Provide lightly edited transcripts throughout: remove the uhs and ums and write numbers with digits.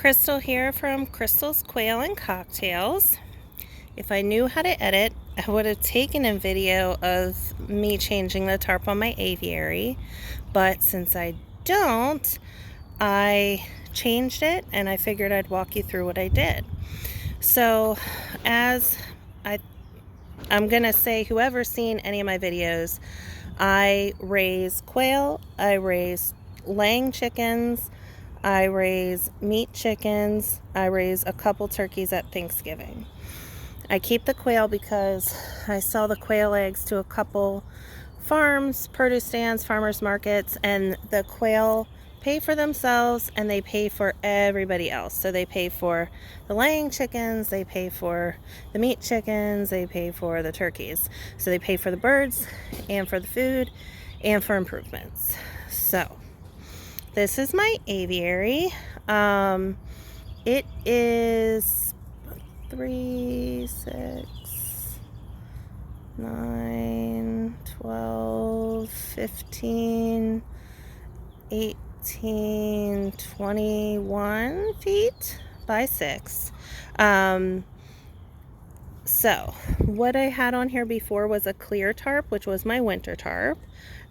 Crystal here from Crystal's Quail and Cocktails. If I knew how to edit, I would have taken a video of me changing the tarp on my aviary, but since I don't, I changed it and I figured I'd walk you through what I did. So I'm gonna say whoever's seen any of my videos, I raise quail, I raise laying chickens, I raise meat chickens, I raise a couple turkeys at Thanksgiving. I keep the quail because I sell the quail eggs to a couple farms, produce stands, farmers markets, and the quail pay for themselves and they pay for everybody else. So they pay for the laying chickens, they pay for the meat chickens, they pay for the turkeys. So they pay for the birds and for the food and for improvements. So this is my aviary. It is 3, 6, 9, 12, 15, 18, 21 feet by 6. So what I had on here before was a clear tarp, which was my winter tarp.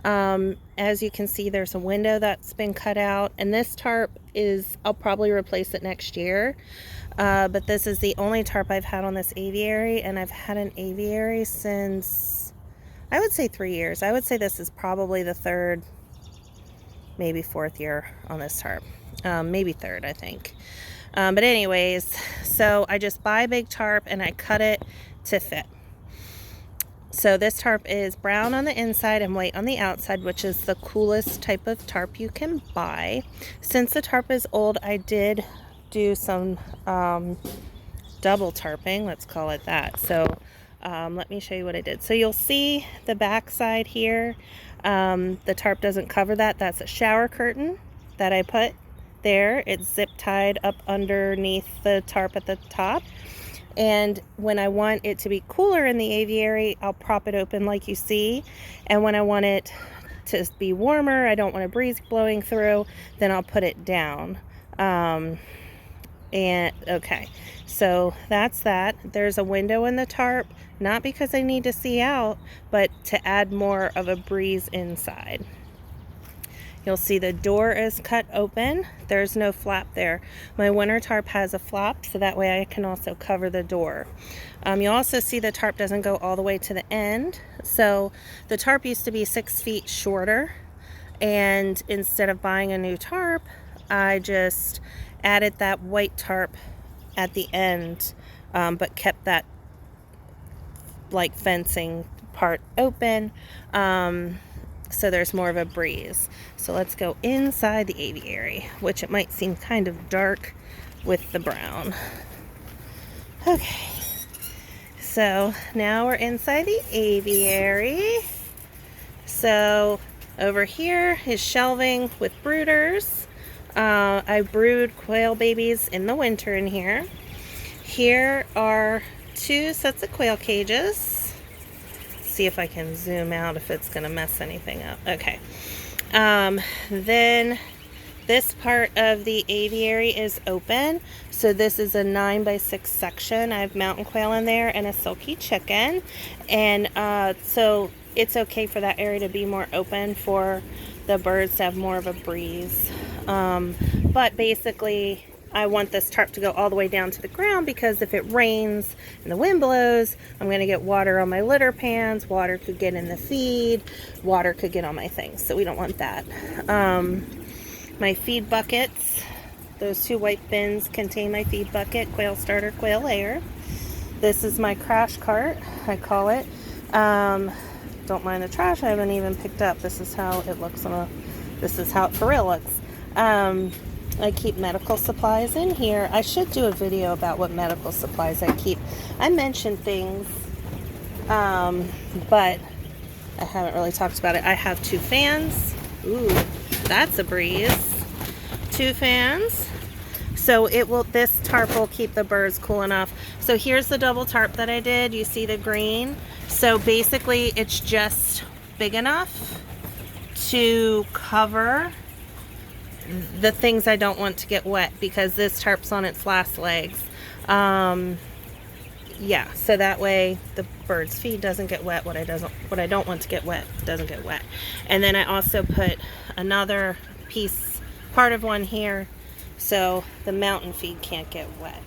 As you can see, there's a window that's been cut out, and this tarp I'll probably replace it next year. But this is the only tarp I've had on this aviary, and I've had an aviary since, I would say 3 years. I would say this is probably the 3rd, maybe 4th year on this tarp. Maybe 3rd, I think. But anyways, so I just buy a big tarp and I cut it to fit. So this tarp is brown on the inside and white on the outside, which is the coolest type of tarp you can buy. Since the tarp is old, I did do some double tarping, let's call it that. So let me show you what I did. So you'll see the back side here. The tarp doesn't cover that. That's a shower curtain that I put there. It's zip tied up underneath the tarp at the top. And when I want it to be cooler in the aviary, I'll prop it open like you see. And when I want it to be warmer, I don't want a breeze blowing through, then I'll put it down. And okay, so that's that. There's a window in the tarp, not because I need to see out, but to add more of a breeze inside. You'll see the door is cut open. There's no flap there. My winter tarp has a flap, so that way I can also cover the door. You'll also see the tarp doesn't go all the way to the end. So the tarp used to be 6 feet shorter, and instead of buying a new tarp, I just added that white tarp at the end, but kept that like fencing part open. So there's more of a breeze. So let's go inside the aviary, which it might seem kind of dark with the brown. Okay, so now we're inside the aviary. So over here is shelving with brooders. I brood quail babies in the winter in here. Here are 2 sets of quail cages. See if I can zoom out if it's going to mess anything up. Okay. Then this part of the aviary is open. So this is a 9 by 6 section. I have mountain quail in there and a silky chicken. And so it's okay for that area to be more open for the birds to have more of a breeze. But basically, I want this tarp to go all the way down to the ground because if it rains and the wind blows, I'm going to get water on my litter pans, water could get in the feed, water could get on my things, so we don't want that. My feed buckets, those 2 white bins contain my feed bucket, quail starter, quail layer. This is my crash cart, I call it. Don't mind the trash, I haven't even picked up. This is how it looks this is how it for real looks. I keep medical supplies in here. I should do a video about what medical supplies I keep. I mentioned things, but I haven't really talked about it. I have 2 fans. Ooh, that's a breeze. 2 fans. So this tarp will keep the birds cool enough. So here's the double tarp that I did. You see the green? So basically it's just big enough to cover the things I don't want to get wet, because this tarp's on its last legs. Yeah, so that way the bird's feed doesn't get wet. What I don't want to get wet doesn't get wet. And then I also put another piece, part of one here, so the mountain feed can't get wet.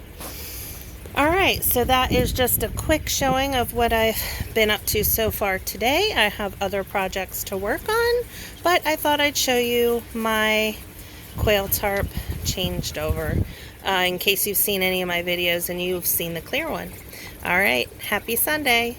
All right, so that is just a quick showing of what I've been up to so far today. I have other projects to work on, but I thought I'd show you my quail tarp changed over, in case you've seen any of my videos and you've seen the clear one. All right, happy Sunday.